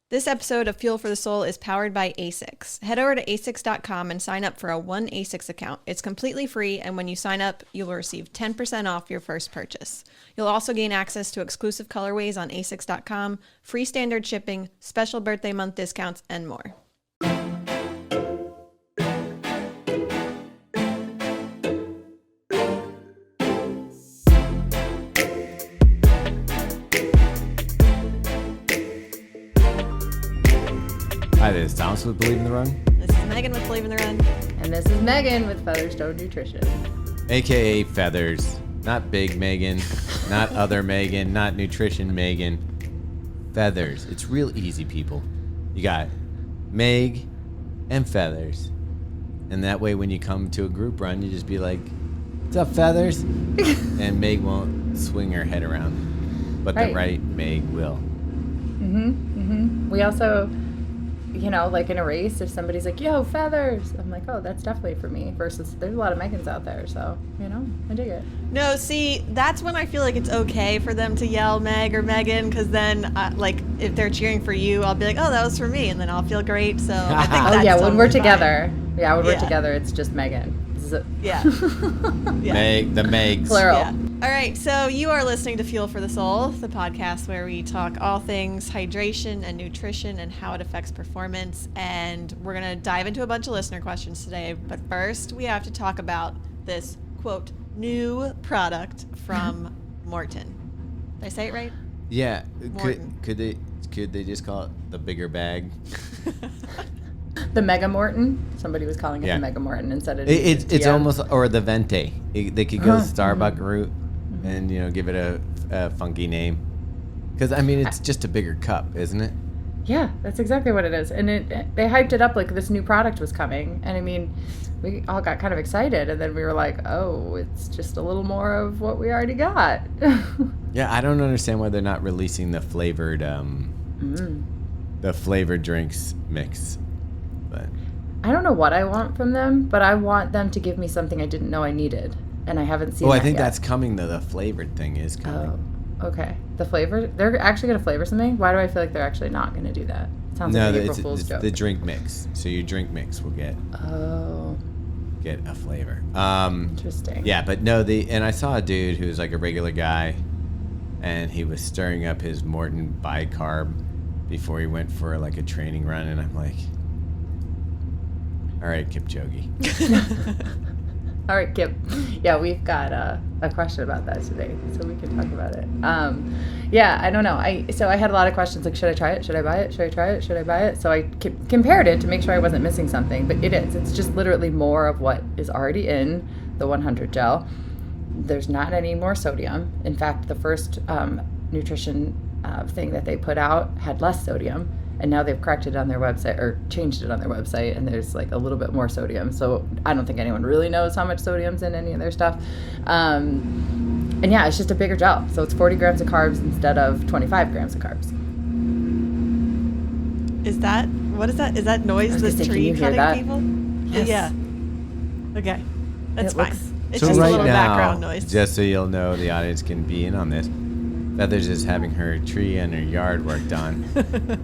This episode of Fuel for the Soul is powered by ASICS. Head over to asics.com and sign up for a one ASICS account. It's completely free, and when you sign up, you'll receive 10% off your first purchase. You'll also gain access to exclusive colorways on asics.com, free standard shipping, special birthday month discounts, and more. Hi, this is Thomas with Believe in the Run. This is Megan with Believe in the Run. And this is Megan with Featherstone Nutrition. AKA Feathers. Not Big Megan, not Other Megan, not Nutrition Megan. Feathers. It's real easy, people. You got Meg and Feathers. And that way when you come to a group run, you just be like, "What's up, Feathers?" And Meg won't swing her head around. But the right Meg will. We also, like in a race, if somebody's like, "Yo, Feathers," I'm like, "Oh, that's definitely for me," versus there's a lot of Megans out there, so, I dig it. No, see, that's when I feel like it's okay for them to yell Meg or Megan, because then, if they're cheering for you, I'll be like, "Oh, that was for me," and then I'll feel great, so I think that's when totally we're fine. together. Yeah, when we're together, it's just Megan. Yeah. Meg, the Megs. Plural. Yeah. All right, so you are listening to Fuel for the Soul, the podcast where we talk all things hydration and nutrition and how it affects performance. And we're going to dive into a bunch of listener questions today. But first, we have to talk about this, quote, new product from Morton. Did I say it right? Yeah. Morton. Could they just call it the bigger bag? The Mega Morton. Somebody was calling it the Mega Morton instead of it's almost, or the Venti. They could go the Starbucks route and give it a funky name, because it's just a bigger cup, isn't it? Yeah, that's exactly what it is. And they hyped it up like this new product was coming, and we all got kind of excited, and then we were like, oh, it's just a little more of what we already got. Yeah, I don't understand why they're not releasing the flavored the flavored drinks mix. But I don't know what I want from them, but I want them to give me something I didn't know I needed, and I haven't seen. I think yet. that's coming though. The flavored thing is coming. Oh, okay. The flavor? They're actually going to flavor something? Why do I feel like they're actually not going to do that? It sounds like an April Fool's joke. The drink mix. So your drink mix will get a flavor. Interesting. Yeah, but no, and I saw a dude who was like a regular guy, and he was stirring up his Morton Bicarb before he went for like a training run, and I'm like, all right, Kipchoge. All right, Kip. Yeah, we've got a question about that today, so we can talk about it. I don't know. I had a lot of questions like, should I try it? Should I buy it? Should I try it? Should I buy it? So I compared it to make sure I wasn't missing something, but it is. It's just literally more of what is already in the 100 gel. There's not any more sodium. In fact, the first nutrition thing that they put out had less sodium. And now they've corrected it on their website, or changed it on their website, and there's like a little bit more sodium. So I don't think anyone really knows how much sodium's in any of their stuff. It's just a bigger gel. So it's 40 grams of carbs instead of 25 grams of carbs. What is that? Is that noise the tree cutting people? Yes. Yeah. Okay. That's fine. It's so just right a little now, background noise. Just so you'll know, the audience can be in on this. Feathers is having her tree and her yard worked on,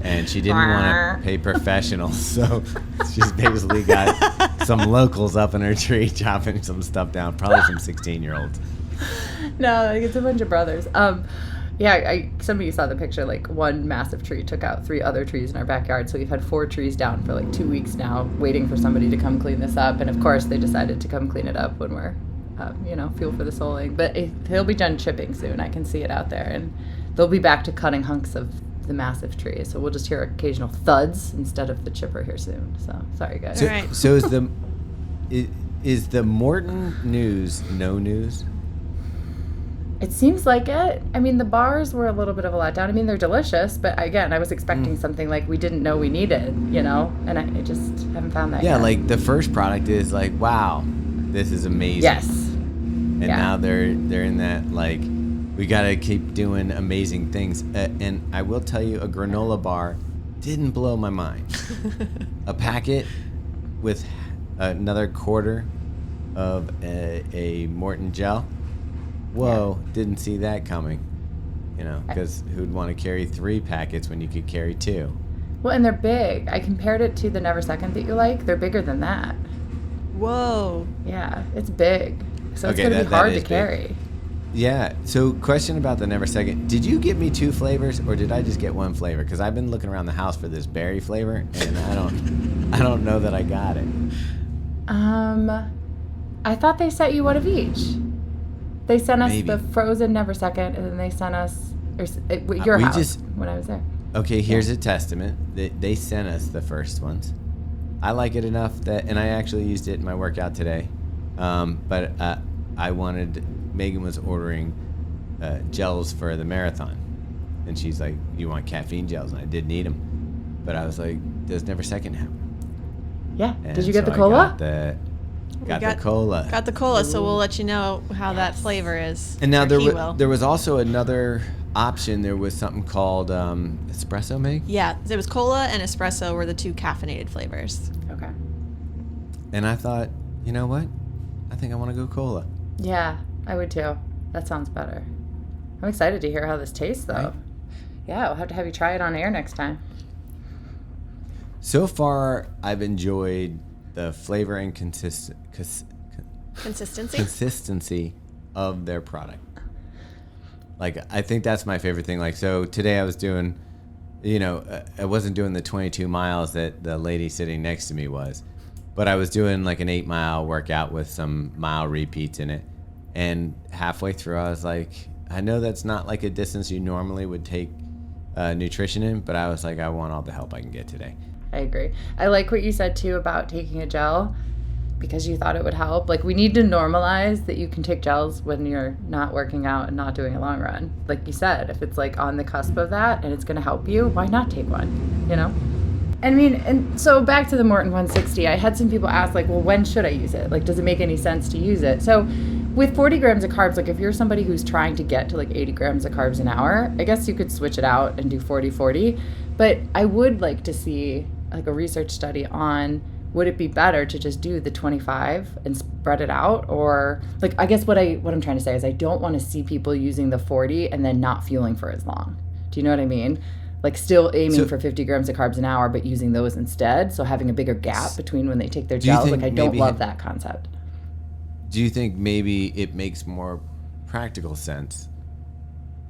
and she didn't want to pay professionals, so she's basically got some locals up in her tree chopping some stuff down, probably some 16-year-olds. No, it's a bunch of brothers. Some of you saw the picture, like one massive tree took out 3 other trees in our backyard, so we've had 4 trees down for like 2 weeks now, waiting for somebody to come clean this up, and of course they decided to come clean it up when we're Fuel for the Souling. But he'll be done chipping soon. I can see it out there. And they'll be back to cutting hunks of the massive trees. So we'll just hear occasional thuds instead of the chipper here soon. So, sorry, guys. So, All right. So is the Morton news no news? It seems like it. The bars were a little bit of a letdown. They're delicious. But again, I was expecting something like we didn't know we needed, and I just haven't found that yet. Yeah, like the first product is like, wow, this is amazing. Yes. And now they're in that, like, we got to keep doing amazing things. And I will tell you, a granola bar didn't blow my mind. A packet with another quarter of a Morton gel. Whoa, didn't see that coming. Because who'd want to carry 3 packets when you could carry 2? Well, and they're big. I compared it to the Never Second that you like. They're bigger than that. Whoa. Yeah, it's big. So it's Okay, going to that be hard to is big. carry. Yeah. So, question about the Never Second. Did you give me 2 flavors, or did I just get 1 flavor? Because I've been looking around the house for this berry flavor, and I don't know that I got it. I thought they sent you one of each. They sent us Maybe. the frozen Never Second, and then they sent us your we house just- when I was there. Okay, here's a testament. They sent us the first ones. I like it enough that, and I actually used it in my workout today. But I wanted, Megan was ordering gels for the marathon. And she's like, you want caffeine gels? And I did need them. But I was like, does Never Second have them? Yeah. And Did you get so the cola? Got the cola. Got the cola, so we'll let you know how that flavor is. And now Or he will. there was also another option. There was something called espresso make. Yeah, it was cola and espresso were the 2 caffeinated flavors. Okay. And I thought, you know what? I think I want to go cola. Yeah, I would too. That sounds better. I'm excited to hear how this tastes, though. Right. Yeah, we'll have to have you try it on air next time. So far, I've enjoyed the flavor and Consistency? consistency of their product. Like, I think that's my favorite thing. Like, so today I was doing, I wasn't doing the 22 miles that the lady sitting next to me was, but I was doing like an 8-mile workout with some mile repeats in it. And halfway through, I was like, I know that's not like a distance you normally would take nutrition in, but I was like, I want all the help I can get today. I agree. I like what you said too about taking a gel because you thought it would help. Like, we need to normalize that you can take gels when you're not working out and not doing a long run. Like you said, if it's like on the cusp of that and it's going to help you, why not take one, I mean, and so back to the Morton 160, I had some people ask, like, well, when should I use it? Like, does it make any sense to use it? So with 40 grams of carbs, like if you're somebody who's trying to get to like 80 grams of carbs an hour, I guess you could switch it out and do 40-40. But I would like to see like a research study on, would it be better to just do the 25 and spread it out? Or like, I guess what I'm trying to say is I don't want to see people using the 40 and then not fueling for as long. Do you know what I mean? Like still aiming for 50 grams of carbs an hour, but using those instead. So having a bigger gap between when they take their gels. Like I don't love that concept. Do you think maybe it makes more practical sense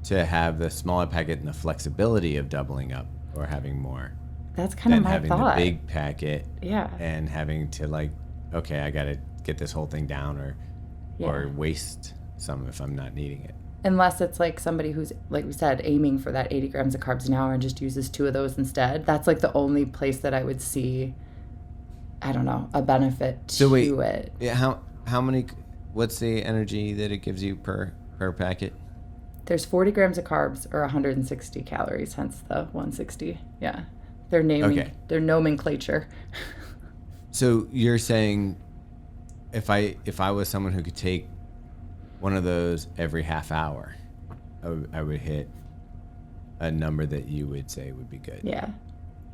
to have the smaller packet and the flexibility of doubling up or having more? That's kind of my having thought. the big packet, Yeah. and having to like, okay, I got to get this whole thing down, or waste some if I'm not needing it. Unless it's like somebody who's, like we said, aiming for that 80 grams of carbs an hour and just uses 2 of those instead. That's like the only place that I would see, I don't know, a benefit to it. Yeah, how many? What's the energy that it gives you per packet? There's 40 grams of carbs or 160 calories, hence the 160. Yeah. Their naming, their nomenclature. So you're saying if I was someone who could take one of those every half hour, I would hit a number that you would say would be good. Yeah.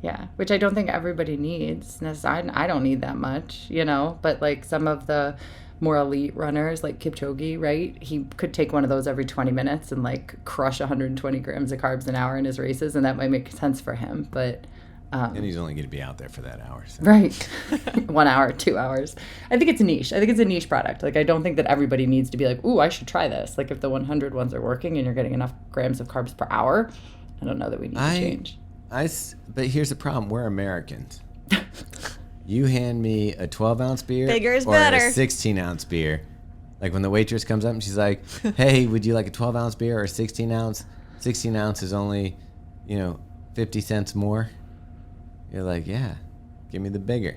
Yeah. Which I don't think everybody needs. I don't need that much, but like some of the more elite runners like Kipchoge, right? He could take one of those every 20 minutes and like crush 120 grams of carbs an hour in his races, and that might make sense for him. But and he's only going to be out there for that hour. So. Right. 1 hour, 2 hours. I think it's a niche. I think it's a niche product. Like, I don't think that everybody needs to be like, ooh, I should try this. Like, if the 100 ones are working and you're getting enough grams of carbs per hour, I don't know that we need to change. But here's the problem. We're Americans. You hand me a 12-ounce beer Bigger is or better. a 16-ounce beer. Like, when the waitress comes up and she's like, hey, would you like a 12-ounce beer or a 16-ounce? 16-ounce is only, 50 cents more. You're like, yeah, give me the bigger.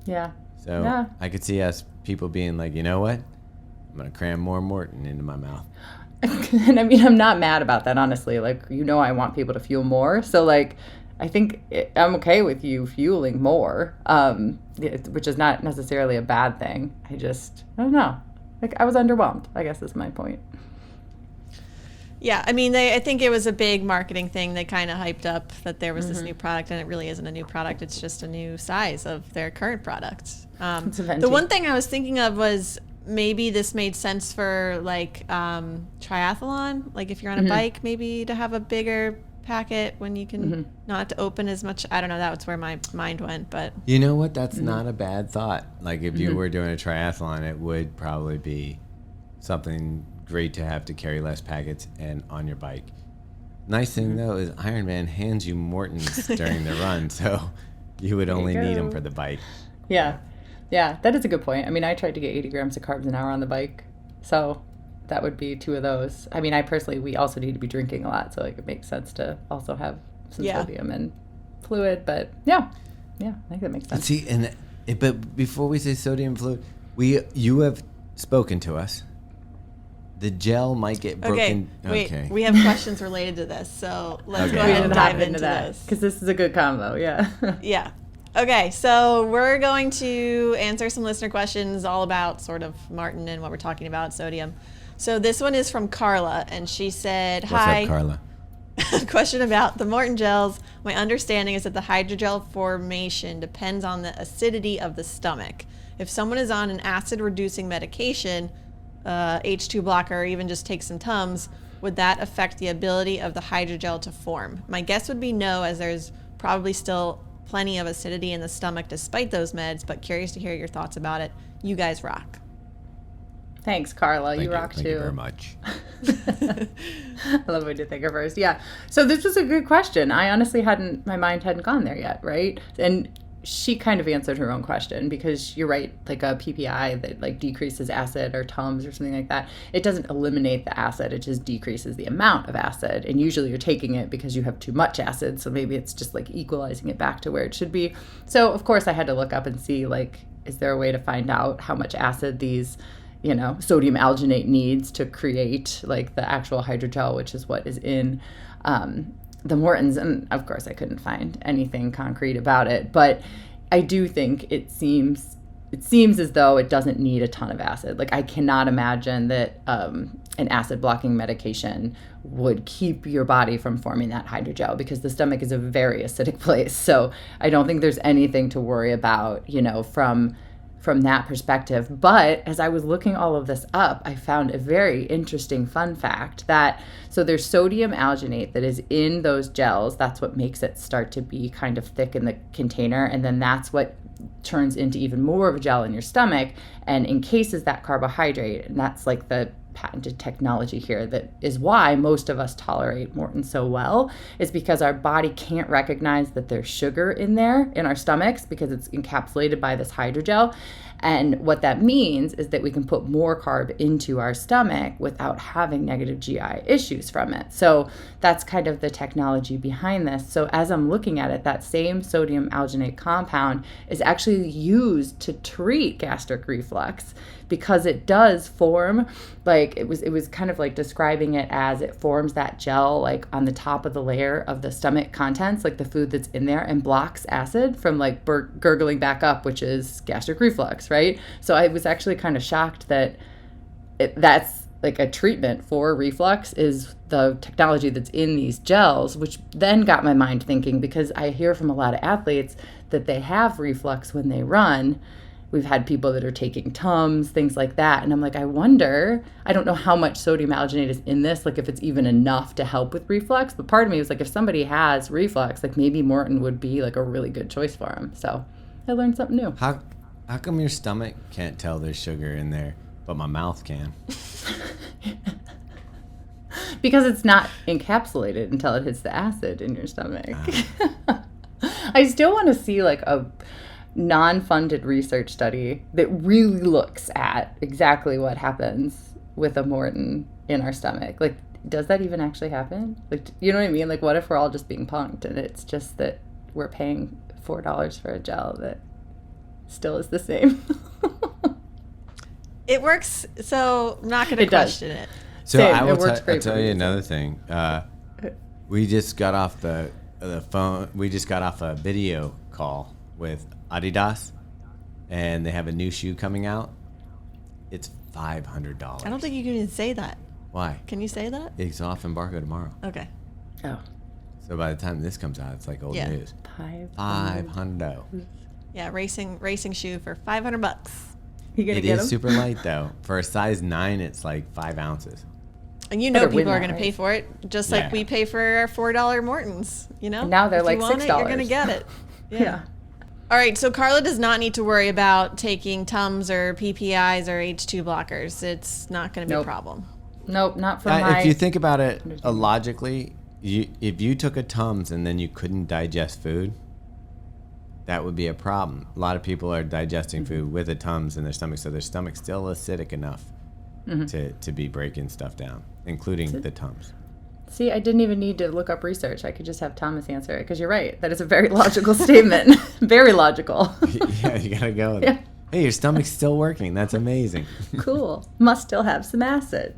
Yeah. So Yeah. I could see people being like, you know what? I'm going to cram more Morton into my mouth. And I mean, I'm not mad about that, honestly. Like, I want people to fuel more. So, like, I think I'm okay with you fueling more, which is not necessarily a bad thing. I don't know. Like, I was underwhelmed, I guess is my point. Yeah, I mean, I think it was a big marketing thing. They kind of hyped up that there was this new product, and it really isn't a new product. It's just a new size of their current product. It's a venti. The one thing I was thinking of was maybe this made sense for, like, triathlon. Like, if you're on a bike, maybe to have a bigger packet when you can not have to open as much. I don't know. That's where my mind went, but You know what? That's not a bad thought. Like if you were doing a triathlon, it would probably be something great to have to carry less packets and on your bike. Nice thing though is Ironman hands you Mortons during the run, so you would only need them for the bike. Yeah. Yeah, that is a good point. I mean, I tried to get 80 grams of carbs an hour on the bike, so that would be 2 of those. I mean, we also need to be drinking a lot, so like it makes sense to also have some sodium and fluid. But yeah, I think that makes sense. See, but before we say sodium fluid, you have spoken to us. The gel might get broken. Wait, we have questions related to this, so let's go We ahead should and hop dive into this. because this is a good combo. Yeah. Yeah. Okay, so we're going to answer some listener questions all about sort of Maurten and what we're talking about, sodium. So this one is from Carla, and she said, "Hi, What's up, Carla? question about the Morton gels. My understanding is that the hydrogel formation depends on the acidity of the stomach. If someone is on an acid-reducing medication, H2 blocker, or even just take some Tums, would that affect the ability of the hydrogel to form? My guess would be no, as there's probably still plenty of acidity in the stomach despite those meds, but curious to hear your thoughts about it. You guys rock." Thanks, Carla. You rock Thank too. you very much. I love when you think of hers. Yeah. So this was a good question. I honestly my mind hadn't gone there yet, right? And she kind of answered her own question because you're right, like a PPI that like decreases acid or Tums or something like that, it doesn't eliminate the acid, it just decreases the amount of acid. And usually you're taking it because you have too much acid, so maybe it's just like equalizing it back to where it should be. So of course I had to look up and see like, is there a way to find out how much acid these sodium alginate needs to create like the actual hydrogel, which is what is in the Mortons. And of course I couldn't find anything concrete about it, but I do think it seems as though it doesn't need a ton of acid. Like I cannot imagine that an acid blocking medication would keep your body from forming that hydrogel because the stomach is a very acidic place. So I don't think there's anything to worry about, from that perspective. But as I was looking all of this up, I found a very interesting fun fact so there's sodium alginate that is in those gels. That's what makes it start to be kind of thick in the container. And then that's what turns into even more of a gel in your stomach and encases that carbohydrate. And that's like the patented technology here that is why most of us tolerate Morton so well, is because our body can't recognize that there's sugar in there in our stomachs because it's encapsulated by this hydrogel. And what that means is that we can put more carb into our stomach without having negative GI issues from it. So that's kind of the technology behind this. So as I'm looking at it, that same sodium alginate compound is actually used to treat gastric reflux because it does form, like it was kind of like describing it as it forms that gel like on the top of the layer of the stomach contents, like the food that's in there, and blocks acid from like gurgling back up, which is gastric reflux, right? So I was actually kind of shocked that that's like a treatment for reflux is the technology that's in these gels, which then got my mind thinking because I hear from a lot of athletes that they have reflux when they run. We've had people that are taking Tums, things like that. And I'm like, I wonder, I don't know how much sodium alginate is in this, like if it's even enough to help with reflux. But part of me was like, if somebody has reflux, like maybe Morton would be like a really good choice for him. So I learned something new. How come your stomach can't tell there's sugar in there, but my mouth can? Because it's not encapsulated until it hits the acid in your stomach. I still want to see like a non-funded research study that really looks at exactly what happens with a Morton in our stomach. Like, does that even actually happen? Like, you know what I mean? Like, what if we're all just being punked and it's just that we're paying $4 for a gel that still is the same? It works, so I'm not going to question it. So Same. I will It works great tell for you me, another thing. We just got off the phone. We just got off a video call with Adidas, and they have a new shoe coming out. It's $500. I don't think you can even say that. Why? Can you say that? It's off embargo tomorrow. Okay. Oh. So by the time this comes out, it's like old news. $500. Yeah, racing shoe for $500. You gonna It get is them? super light though. For a size 9, it's like 5 ounces. And you know people are going to pay for it, just like we pay for our $4 Mortons, you know? And now they're if like you want $6. It, you're going to get it. Yeah. All right, so Carla does not need to worry about taking Tums or PPIs or H2 blockers. It's not going to be a problem. Nope, not for my... If you think about it logically, if you took a Tums and then you couldn't digest food, that would be a problem. A lot of people are digesting food with a Tums in their stomach, so their stomach's still acidic enough to be breaking stuff down, including the Tums. See, I didn't even need to look up research. I could just have Thomas answer it, because you're right. That is a very logical statement. Very logical. Yeah, you got to go with it. Hey, your stomach's still working. That's amazing. Cool. Must still have some acid.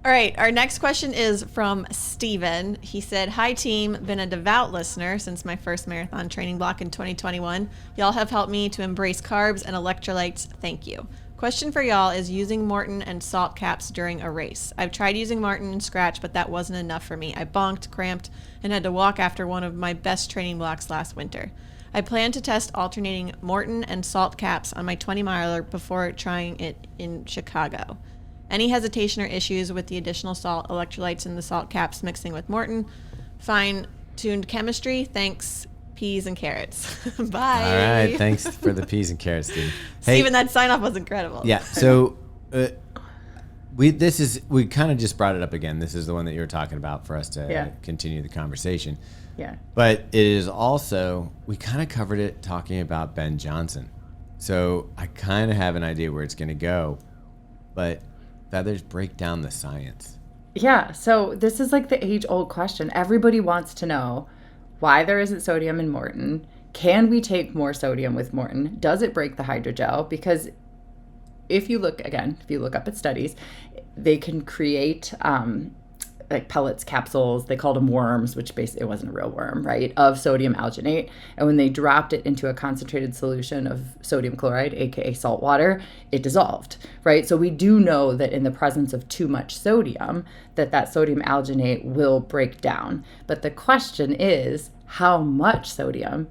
All right, our next question is from Steven. He said, "Hi team, been a devout listener since my first marathon training block in 2021. Y'all have helped me to embrace carbs and electrolytes. Thank you. Question for y'all is using Morton and salt caps during a race. I've tried using Morton and Scratch, but that wasn't enough for me. I bonked, cramped, and had to walk after one of my best training blocks last winter. I plan to test alternating Morton and salt caps on my 20-miler before trying it in Chicago. Any hesitation or issues with the additional salt, electrolytes, and the salt caps mixing with Morton? Fine-tuned chemistry. Thanks. Peas and carrots." Bye. All right. Thanks for the peas and carrots, Steve. Hey, Steven, that sign-off was incredible. Yeah. So we kind of just brought it up again. This is the one that you were talking about for us to continue the conversation. Yeah. But it is also, we kind of covered it talking about Ben Johnson. So I kind of have an idea where it's going to go. But feathers break down the science. Yeah. So this is like the age-old question. Everybody wants to know why there isn't sodium in Morton. Can we take more sodium with Morton? Does it break the hydrogel? Because if you look up at studies, they can create like pellets, capsules, they called them worms, which basically it wasn't a real worm, right, of sodium alginate. And when they dropped it into a concentrated solution of sodium chloride, aka salt water, it dissolved, right? So we do know that in the presence of too much sodium, that sodium alginate will break down. But the question is, how much sodium,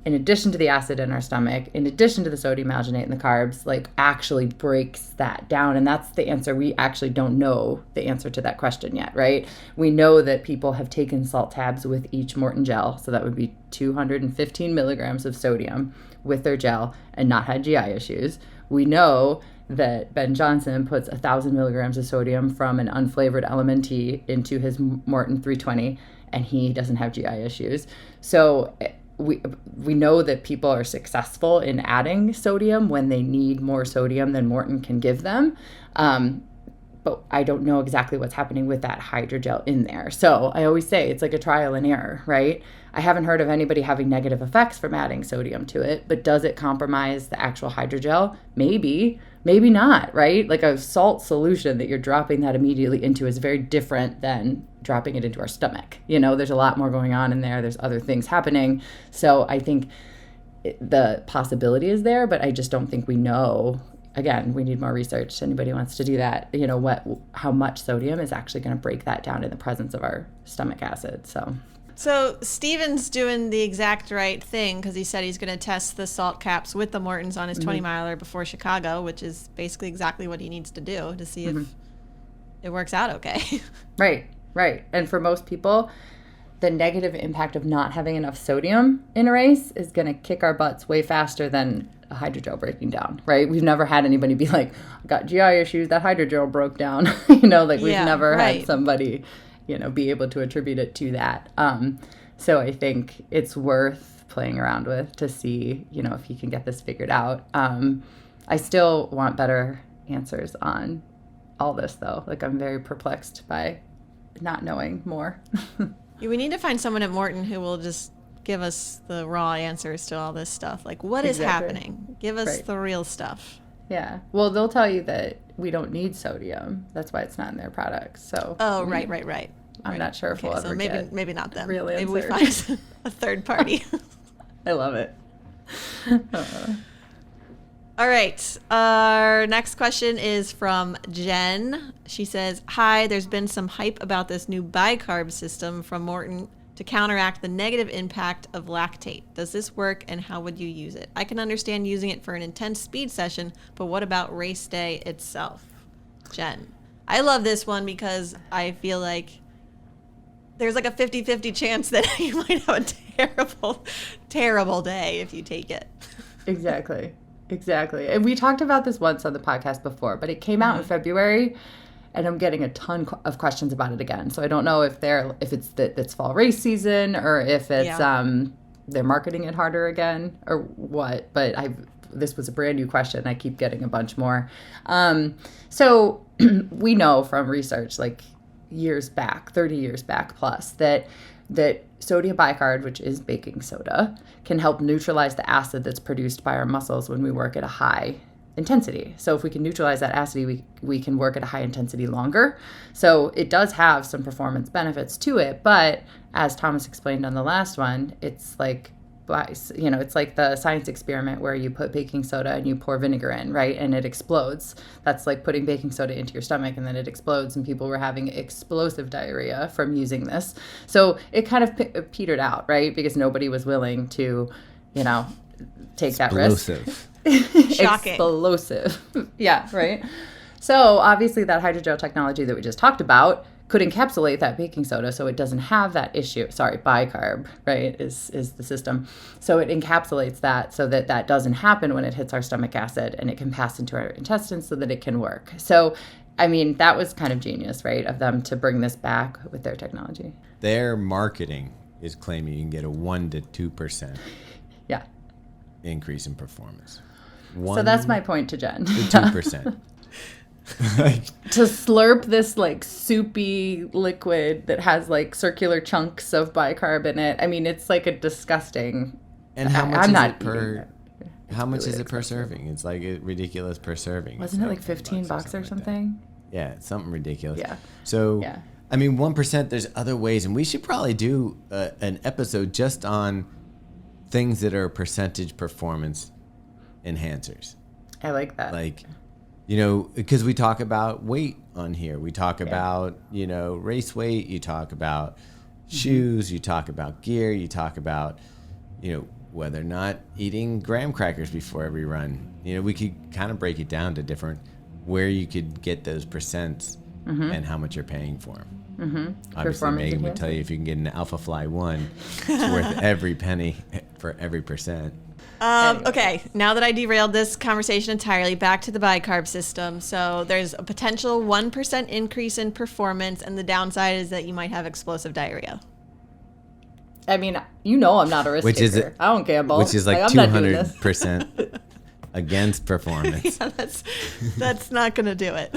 in addition to the acid in our stomach, in addition to the sodium alginate and the carbs, like actually breaks that down? And that's the answer. We actually don't know the answer to that question yet, right? We know that people have taken salt tabs with each Morton gel, so that would be 215 milligrams of sodium with their gel, and not had GI issues. We know that Ben Johnson puts 1,000 milligrams of sodium from an unflavored LMNT into his Morton 320, and he doesn't have GI issues. So we know that people are successful in adding sodium when they need more sodium than Morton can give them. But I don't know exactly what's happening with that hydrogel in there. So I always say it's like a trial and error, right? I haven't heard of anybody having negative effects from adding sodium to it, but does it compromise the actual hydrogel? Maybe, maybe not, right? Like a salt solution that you're dropping that immediately into is very different than dropping it into our stomach. You know, there's a lot more going on in there. There's other things happening. So I think the possibility is there, but I just don't think we know. Again, we need more research. Anybody wants to do that, you know, how much sodium is actually going to break that down in the presence of our stomach acid. So Steven's doing the exact right thing, because he said he's going to test the salt caps with the Mortons on his 20-miler before Chicago, which is basically exactly what he needs to do to see if it works out okay. Right. And for most people, the negative impact of not having enough sodium in a race is going to kick our butts way faster than a hydrogel breaking down, right? We've never had anybody be like, I got GI issues, that hydrogel broke down. We've never had somebody, be able to attribute it to that. So I think it's worth playing around with to see, if you can get this figured out. I still want better answers on all this, though. Like, I'm very perplexed by not knowing more. We need to find someone at Morton who will just give us the raw answers to all this stuff. Like, what is happening? Give us the real stuff. Yeah. Well, they'll tell you that we don't need sodium. That's why it's not in their products. So. Oh, right. I'm not sure if we'll ever get maybe not them. Real answer. Maybe we find a third party. I love it. All right. Our next question is from Jen. She says, "Hi, there's been some hype about this new Bicarb system from Morton to counteract the negative impact of lactate. Does this work, and how would you use it? I can understand using it for an intense speed session, but what about race day itself?" Jen. I love this one because I feel like there's like a 50-50 chance that you might have a terrible, terrible day if you take it. Exactly. And we talked about this once on the podcast before, but it came out in February, and I'm getting a ton of questions about it again. So I don't know if it's fall race season or if it's they're marketing it harder again or what. But this was a brand new question. I keep getting a bunch more. So we know from research, like years back, 30 years back plus, that sodium bicarb, which is baking soda, can help neutralize the acid that's produced by our muscles when we work at a high intensity. So if we can neutralize that acid, we can work at a high intensity longer. So it does have some performance benefits to it, but as Thomas explained on the last one, it's like it's like the science experiment where you put baking soda and you pour vinegar in, right? And it explodes. That's like putting baking soda into your stomach and then it explodes, and people were having explosive diarrhea from using this. So it kind of petered out, right? Because nobody was willing to, take that risk. Shocking. Explosive. Yeah, right? So obviously that hydrogel technology that we just talked about could encapsulate that baking soda so it doesn't have that issue. Sorry, bicarb, right, is the system. So it encapsulates that so that doesn't happen when it hits our stomach acid, and it can pass into our intestines so that it can work. So, I mean, that was kind of genius, right, of them to bring this back with their technology. Their marketing is claiming you can get a 1 to 2% increase in performance. So that's my point to Jen. To 2%. To slurp this like soupy liquid that has like circular chunks of bicarb in it. I mean, it's like a disgusting. And how much is it per serving? It's like ridiculous per serving. Wasn't it like $15 or something? Yeah, it's something ridiculous. Yeah. So, I mean, 1%. There's other ways, and we should probably do an episode just on things that are percentage performance enhancers. I like that. Like, because we talk about weight on here. We talk about, race weight. You talk about shoes. You talk about gear. You talk about, whether or not eating graham crackers before every run. We could kind of break it down to different, where you could get those percents and how much you're paying for them. Obviously, Megan would tell you if you can get an Alpha Fly 1, it's worth every penny for every percent. Okay, now that I derailed this conversation entirely, back to the bicarb system. So there's a potential 1% increase in performance, and the downside is that you might have explosive diarrhea. I mean, I'm not a risk taker. I don't gamble. Which is like 200% against performance. Yeah, that's not going to do it.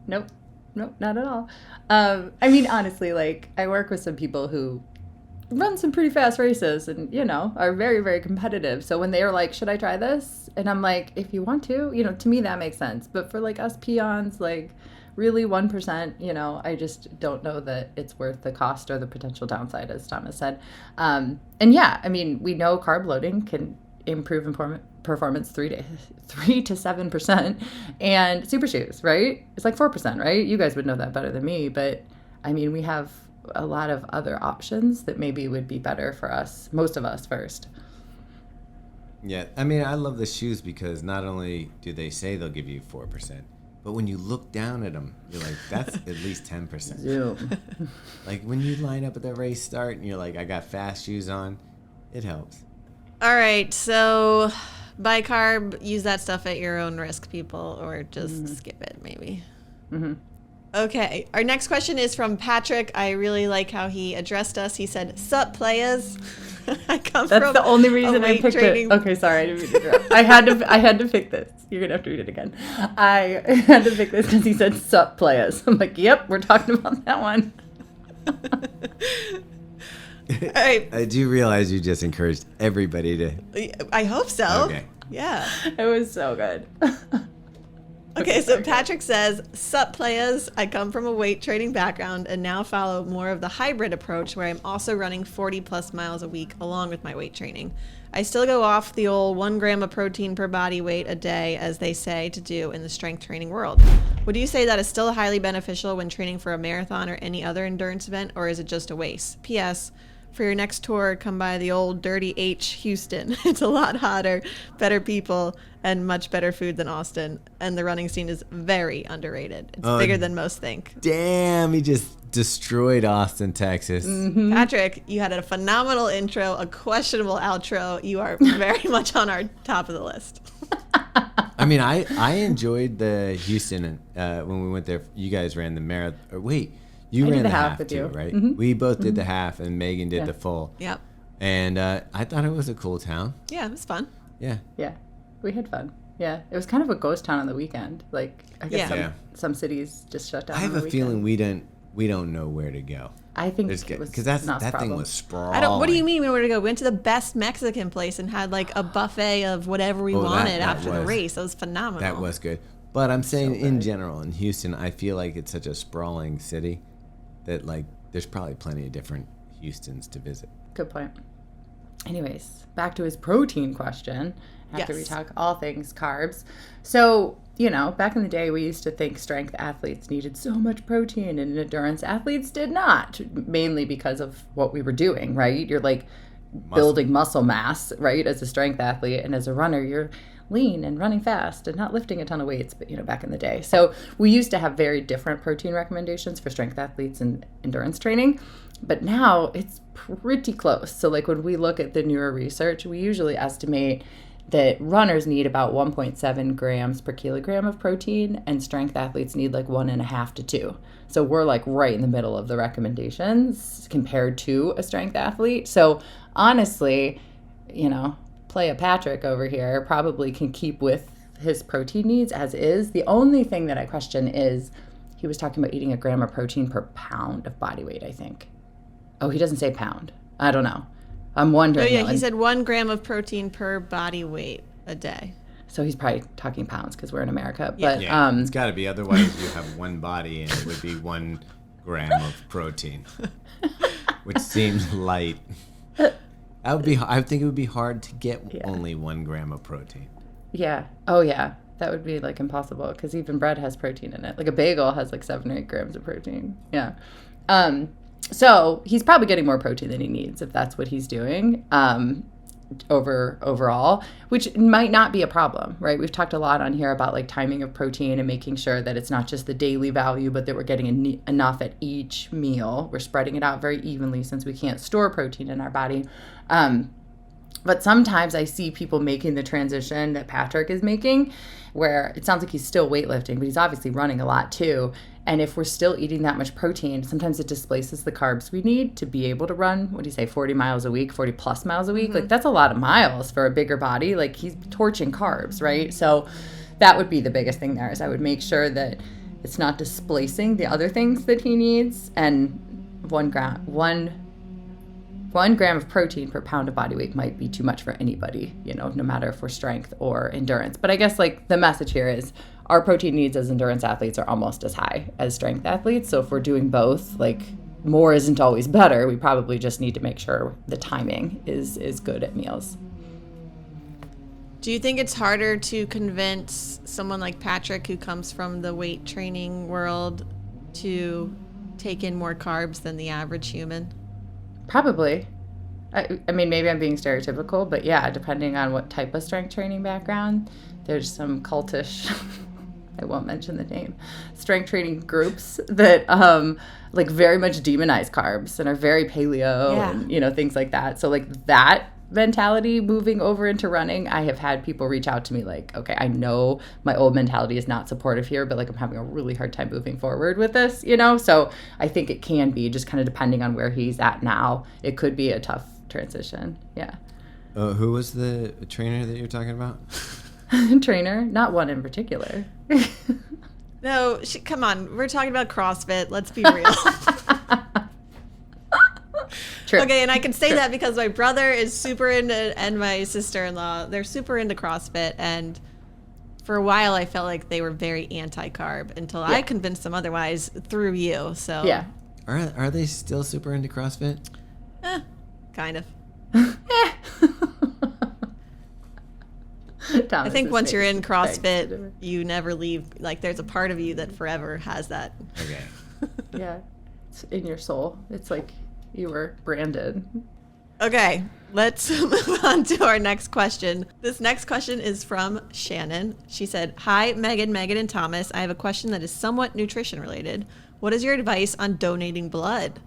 Nope, not at all. I mean, honestly, like, I work with some people who run some pretty fast races and, are very, very competitive. So when they are like, should I try this? And I'm like, if you want to, to me that makes sense. But for like us peons, like really 1%, I just don't know that it's worth the cost or the potential downside, as Thomas said. And yeah, I mean, we know carb loading can improve performance 3 to 7%, and super shoes, right? It's like 4%, right? You guys would know that better than me, but I mean, we have a lot of other options that maybe would be better for us, most of us first. Yeah, I mean, I love the shoes because not only do they say they'll give you 4%, but when you look down at them, you're like, that's at least 10%. Zoom. Like when you line up at the race start and you're like, I got fast shoes on, it helps. All right, so bicarb, use that stuff at your own risk, people, or just skip it, maybe. Okay, our next question is from Patrick. I really like how he addressed us. He said, "Sup, playas." That's the only reason I picked it. Okay, sorry, I didn't mean to interrupt. I had to pick this. You're gonna have to read it again. I had to pick this because he said, "Sup, playas." I'm like, yep, we're talking about that one. All right. I do realize you just encouraged everybody to. I hope so. Okay. Yeah. It was so good. Okay, so Patrick says, "Sup, playas. I come from a weight training background and now follow more of the hybrid approach where I'm also running 40 plus miles a week along with my weight training. I still go off the old 1 gram of protein per body weight a day, as they say to do in the strength training world. Would you say that is still highly beneficial when training for a marathon or any other endurance event, or is it just a waste? P.S. for your next tour, come by the old Dirty H Houston. It's a lot hotter, better people, and much better food than Austin. And the running scene is very underrated. It's bigger than most think. Damn, he just destroyed Austin, Texas. Mm-hmm. Patrick, you had a phenomenal intro, a questionable outro. You are very much on our top of the list. I mean, I enjoyed the Houston when we went there. You guys ran the marathon. Or wait, you ran did the the half half with too, you. right? Mm-hmm. We both did the half, and Megan did the full. Yep. And I thought it was a cool town. Yeah, it was fun. Yeah. Yeah, we had fun. Yeah, it was kind of a ghost town on the weekend. Like, I guess Yeah. some cities just shut down. I have on the a feeling weekend. we don't know where to go. I think Because it was that not thing problem. was sprawling. What do you mean we were to go? We went to the best Mexican place and had like a buffet of whatever we wanted that after the was- race. That was phenomenal. That was good. But I'm saying So in good. general, in Houston, I feel like it's such a sprawling city that like there's probably plenty of different Houstons to visit. Good point. Anyways, back to his protein question after we Yes. talk all things carbs. So, back in the day, we used to think strength athletes needed so much protein and endurance athletes did not, mainly because of what we were doing, right? You're like building muscle mass, right? As a strength athlete, and as a runner, you're lean and running fast and not lifting a ton of weights, but back in the day. So we used to have very different protein recommendations for strength athletes and endurance training, but now it's pretty close. So like when we look at the newer research, we usually estimate that runners need about 1.7 grams per kilogram of protein and strength athletes need like 1.5 to 2. So we're like right in the middle of the recommendations compared to a strength athlete. So honestly, play a Patrick over here probably can keep with his protein needs as is. The only thing that I question is he was talking about eating a gram of protein per pound of body weight, I think. Oh, he doesn't say pound. I don't know. I'm wondering. Oh, yeah, he said 1 gram of protein per body weight a day. So he's probably talking pounds because we're in America. Yeah. But Yeah, it's got to be. Otherwise, you have one body and it would be 1 gram of protein, which seems light. I think it would be hard to get only 1 gram of protein. yeah. Oh, yeah. That would be like impossible because even bread has protein in it. Like a bagel has like 7 or 8 grams of protein. Yeah. So he's probably getting more protein than he needs if that's what he's doing overall, which might not be a problem, right? We've talked a lot on here about like timing of protein and making sure that it's not just the daily value, but that we're getting enough at each meal. We're spreading it out very evenly since we can't store protein in our body. But sometimes I see people making the transition that Patrick is making, where it sounds like he's still weightlifting, but he's obviously running a lot too. And if we're still eating that much protein, sometimes it displaces the carbs we need to be able to run, 40 miles a week, 40 plus miles a week. Mm-hmm. Like that's a lot of miles for a bigger body. Like he's torching carbs, right? So that would be the biggest thing there is I would make sure that it's not displacing the other things that he needs. And 1 gram of protein per pound of body weight might be too much for anybody, no matter if we're strength or endurance. But I guess like the message here is our protein needs as endurance athletes are almost as high as strength athletes. So if we're doing both, like more isn't always better. We probably just need to make sure the timing is good at meals. Do you think it's harder to convince someone like Patrick, who comes from the weight training world, to take in more carbs than the average human? Probably. I mean, maybe I'm being stereotypical, but yeah, depending on what type of strength training background, there's some cultish, I won't mention the name, strength training groups that like very much demonize carbs and are very paleo and, things like that. So like that mentality moving over into running, I have had people reach out to me like, okay, I know my old mentality is not supportive here, but like I'm having a really hard time moving forward with this, So I think it can be just kind of depending on where he's at now. It could be a tough transition. Yeah. Who was the trainer that you're talking about? Trainer, not one in particular. No, come on. We're talking about CrossFit. Let's be real. True. Okay, and I can say that because my brother is super into, and my sister-in-law, they're super into CrossFit, and for a while I felt like they were very anti-carb until I convinced them otherwise through you. So Yeah. Are they still super into CrossFit? Kind of. I I think once you're in CrossFit, you never leave. Like there's a part of you that forever has that. Okay. Yeah, it's in your soul. It's like you were branded. Okay, let's move on to our next question. This next question is from Shannon. She said, "Hi, Megan, and Thomas. I have a question that is somewhat nutrition related. What is your advice on donating blood?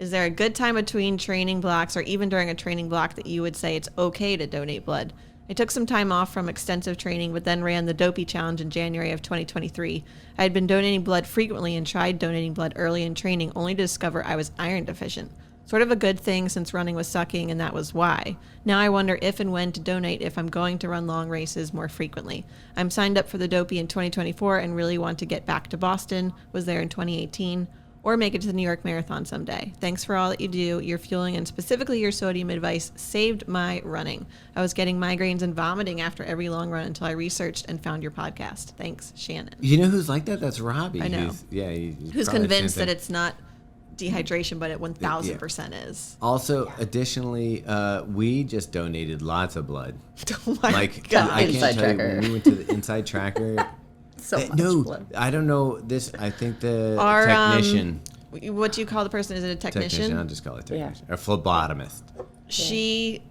Is there a good time between training blocks or even during a training block that you would say it's okay to donate blood? I took some time off from extensive training, but then ran the Dopey Challenge in January of 2023. I had been donating blood frequently and tried donating blood early in training only to discover I was iron deficient. Sort of a good thing since running was sucking, and that was why. Now I wonder if and when to donate if I'm going to run long races more frequently. I'm signed up for the Dopey in 2024 and really want to get back to Boston, was there in 2018, or make it to the New York Marathon someday. Thanks for all that you do. Your fueling and specifically your sodium advice saved my running. I was getting migraines and vomiting after every long run until I researched and found your podcast. Thanks, Shannon." You know who's like that? That's Robbie. I know. He's Who's probably convinced same that thing. it's not dehydration, but it 1,000% is. Also, additionally, we just donated lots of blood. Oh my Like, God. I can't Inside tell Tracker. you, when we went to the Inside Tracker. So much No, blood. I don't know this. I think the Our, technician. What do you call the person? Is it a technician? I'll just call it technician. Or phlebotomist. She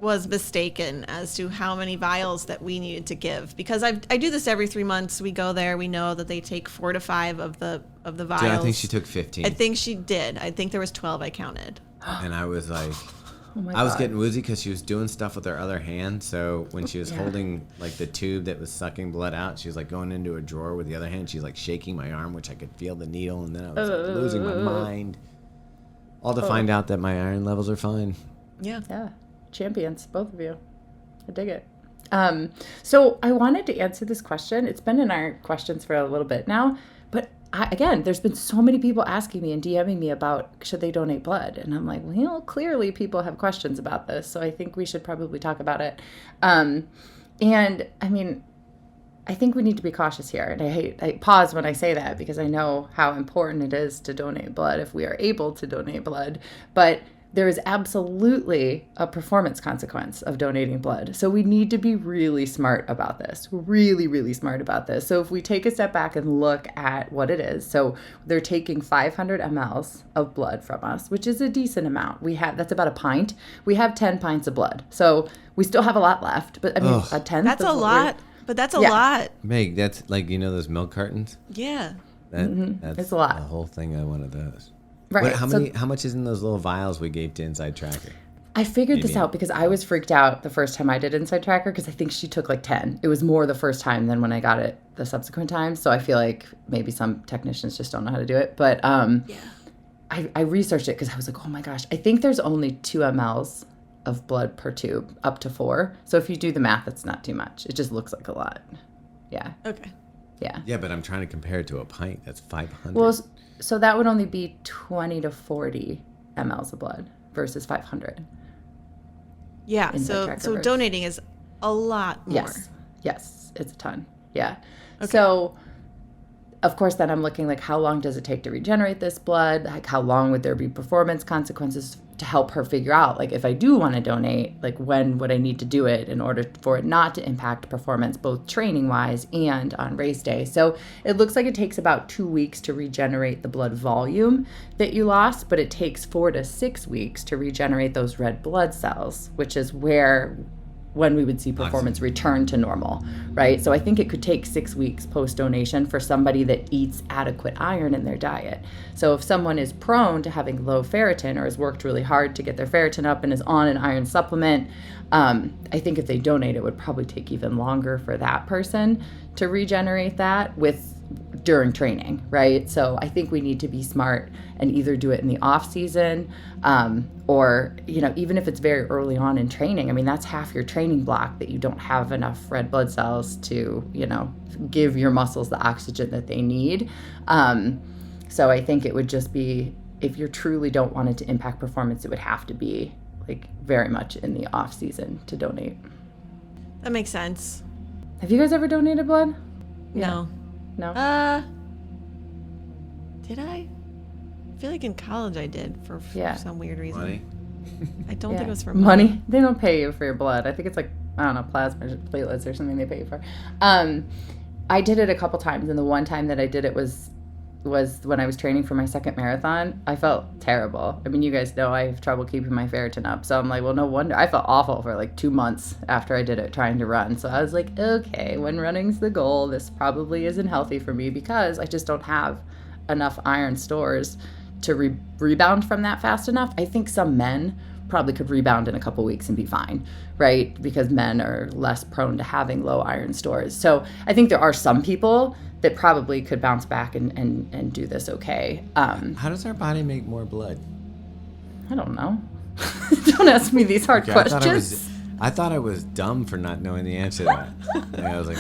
was mistaken as to how many vials that we needed to give, because I do this every 3 months. We go there. We know that they take 4 to 5 of the vials. Dude, I think she took 15. I think she did. I think there was 12 I counted. And I was like, Oh my I was God. getting woozy because she was doing stuff with her other hand. So when she was holding like the tube that was sucking blood out, she was like going into a drawer with the other hand. She's like shaking my arm, which I could feel the needle, and then I was like losing my mind. All to find out that my iron levels are fine. Yeah. Yeah, champions, both of you. I dig it. So I wanted to answer this question. It's been in our questions for a little bit now, but again, there's been so many people asking me and DMing me about should they donate blood, and I'm like, well, clearly people have questions about this, so I think we should probably talk about it. And I mean, I think we need to be cautious here, and I pause when I say that because I know how important it is to donate blood if we are able to donate blood, but there is absolutely a performance consequence of donating blood. So we need to be really smart about this, really, really smart about this. So if we take a step back and look at what it is, so they're taking 500 mLs of blood from us, which is a decent amount. That's about a pint. We have 10 pints of blood. So we still have a lot left, but I mean, a tenth. That's of a what lot, but that's a lot. Meg, that's like, you know those milk cartons? Yeah. That's It's a lot. the whole thing of one of those. Right. How much is in those little vials we gave to Inside Tracker? I figured this Maybe. out because I was freaked out the first time I did Inside Tracker because I think she took like 10. It was more the first time than when I got it the subsequent times. So I feel like maybe some technicians just don't know how to do it. But I researched it because I was like, oh my gosh, I think there's only 2 mLs of blood per tube, up to 4. So if you do the math, it's not too much. It just looks like a lot. Yeah. Okay. Yeah. Yeah, but I'm trying to compare it to a pint. That's 500. Well, so that would only be 20 to 40 mLs of blood versus 500. Yeah. Inside So Tracker so versus- donating is a lot more. Yes, it's a ton. Yeah. So, of course, then I'm looking like how long does it take to regenerate this blood? Like how long would there be performance consequences to help her figure out, like if I do want to donate, like when would I need to do it in order for it not to impact performance, both training wise and on race day. So it looks like it takes about 2 weeks to regenerate the blood volume that you lost, but it takes 4 to 6 weeks to regenerate those red blood cells, which is when we would see performance return to normal, right? So I think it could take 6 weeks post-donation for somebody that eats adequate iron in their diet. So if someone is prone to having low ferritin or has worked really hard to get their ferritin up and is on an iron supplement, I think if they donate, it would probably take even longer for that person to regenerate that during training, right? So I think we need to be smart and either do it in the off season or, even if it's very early on in training. I mean, that's half your training block that you don't have enough red blood cells to, give your muscles the oxygen that they need. So I think it would just be, if you truly don't want it to impact performance, it would have to be like very much in the off season to donate. That makes sense. Have you guys ever donated blood? No. No? Did I? I feel like in college I did for some weird reason. Money? I don't think it was for money. They don't pay you for your blood. I think it's like, I don't know, plasma or platelets or something they pay you for. I did it a couple times, and the one time that I did it was was when I was training for my second marathon. I felt terrible. I mean, you guys know I have trouble keeping my ferritin up. So I'm like, well, no wonder. I felt awful for like 2 months after I did it trying to run. So I was like, okay, when running's the goal, this probably isn't healthy for me because I just don't have enough iron stores to rebound from that fast enough. I think some men probably could rebound in a couple weeks and be fine, right? Because men are less prone to having low iron stores. So I think there are some people that probably could bounce back and do this okay. How does our body make more blood? I don't know. Don't ask me these hard questions. I thought I was dumb for not knowing the answer to that. And I was like,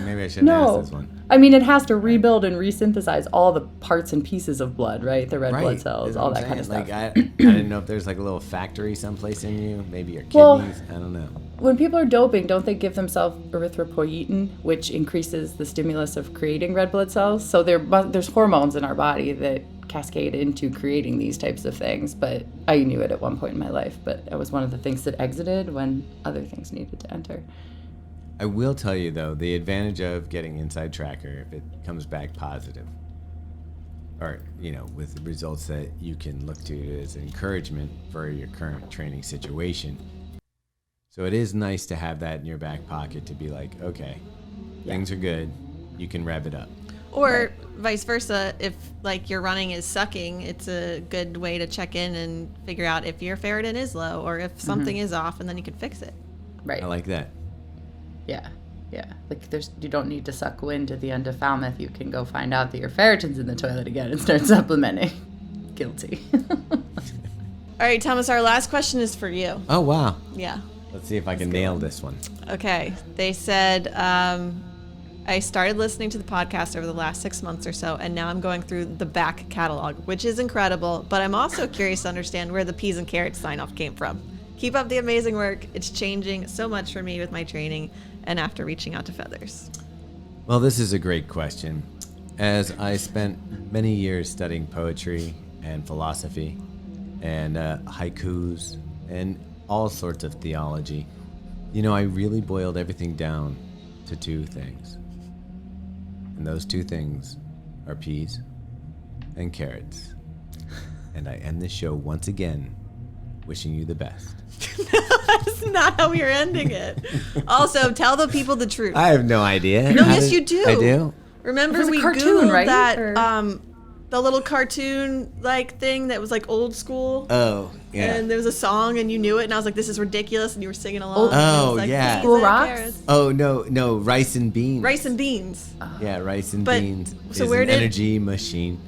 maybe I shouldn't ask this one. I mean, it has to rebuild and resynthesize all the parts and pieces of blood, right? The red blood cells, all that kind of stuff. Like, I didn't know if there's like a little factory someplace in you, maybe your kidneys. I don't know. When people are doping, don't they give themselves erythropoietin, which increases the stimulus of creating red blood cells? So there's hormones in our body that cascade into creating these types of things. But I knew it at one point in my life, but it was one of the things that exited when other things needed to enter. I will tell you, though, the advantage of getting Inside Tracker, if it comes back positive, or, with the results that you can look to as encouragement for your current training situation. So it is nice to have that in your back pocket to be like, okay, things are good, you can rev it up. Or vice versa, if like your running is sucking, it's a good way to check in and figure out if your ferritin is low or if something is off, and then you can fix it. Right. I like that. Yeah. Like you don't need to suck wind at the end of Falmouth. You can go find out that your ferritin's in the toilet again and start supplementing. Guilty. All right, Thomas, our last question is for you. Oh, wow. Yeah. Let's see if I can nail this one. Okay. They said, I started listening to the podcast over the last 6 months or so, and now I'm going through the back catalog, which is incredible, but I'm also curious to understand where the peas and carrots sign-off came from. Keep up the amazing work. It's changing so much for me with my training and after reaching out to Feathers. Well, this is a great question. As I spent many years studying poetry and philosophy and haikus and all sorts of theology, I really boiled everything down to 2 things. And those 2 things are peas and carrots. And I end this show once again wishing you the best. That's not how we are ending it. Also, tell the people the truth. I have no idea. No, yes, you do. I do? Remember we cartoon, Googled right? that, the little cartoon like thing that was like old school. Oh, yeah. And there was a song and you knew it, and I was like, this is ridiculous, and you were singing along. Oh, it was like, yeah. Peas School and Rocks? carrots. Oh, no, rice and beans. Rice and beans. Yeah, rice and But- beans so is where an did- energy machine.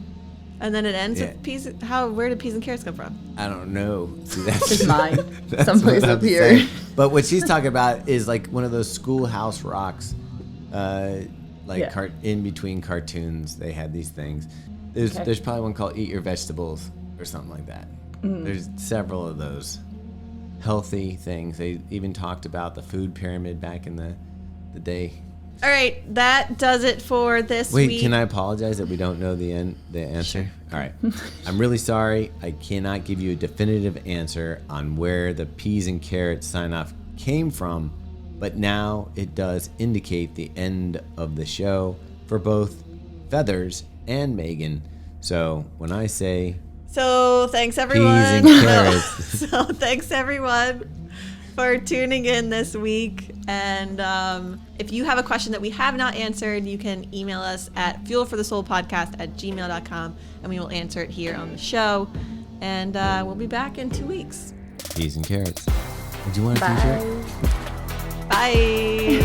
And then it ends Yeah. with peas. Where did peas and carrots come from? I don't know. See, that's His mind. that's Someplace what up I'm here. saying. But what she's talking about is like one of those schoolhouse rocks, in between cartoons. They had these things. There's probably one called Eat Your Vegetables or something like that. There's several of those healthy things. They even talked about the food pyramid back in the day. All right, that does it for this Wait, week. can I apologize that we don't know the answer? Sure. All right. I'm really sorry. I cannot give you a definitive answer on where the peas and carrots sign-off came from, but now it does indicate the end of the show for both Feathers and Megan. So when I say So thanks everyone. peas and carrots. So thanks everyone for tuning in this week. And if you have a question that we have not answered, you can email us at fuelforthesoulpodcast@gmail.com, and we will answer it here on the show. And we'll be back in 2 weeks. Peas and carrots. Would you want a t-shirt? Bye.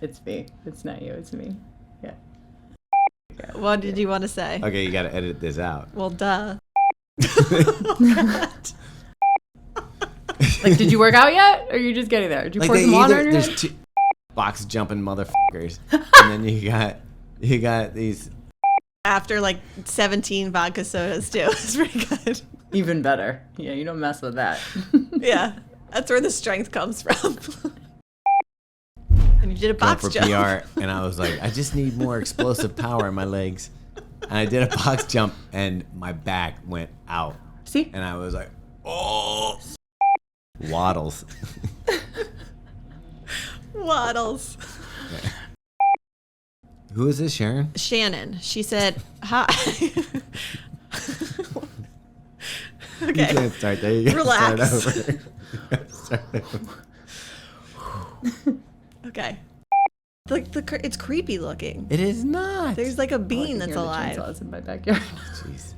It's me. It's not you. It's me. Yeah. What did you want to say? Okay, you got to edit this out. Well, duh. Like, did you work out yet? Or are you just getting there? Did you pour some water in your there's head? 2 box jumping motherfuckers, and then you got these. After like 17 vodka sodas too. It's pretty good. Even better. Yeah, you don't mess with that. Yeah, that's where the strength comes from. You did a going box for jump. PR, and I was like, I just need more explosive power in my legs. And I did a box jump, and my back went out. See? And I was like, oh. Waddles. Waddles. Who is this, Sharon? Shannon. She said, hi. You Okay. can't start there. You gotta Relax. Start over. You gotta start over. Okay. It's creepy looking. It is not. There's like a All I bean can that's hear the alive. chainsaws in my backyard. Jeez.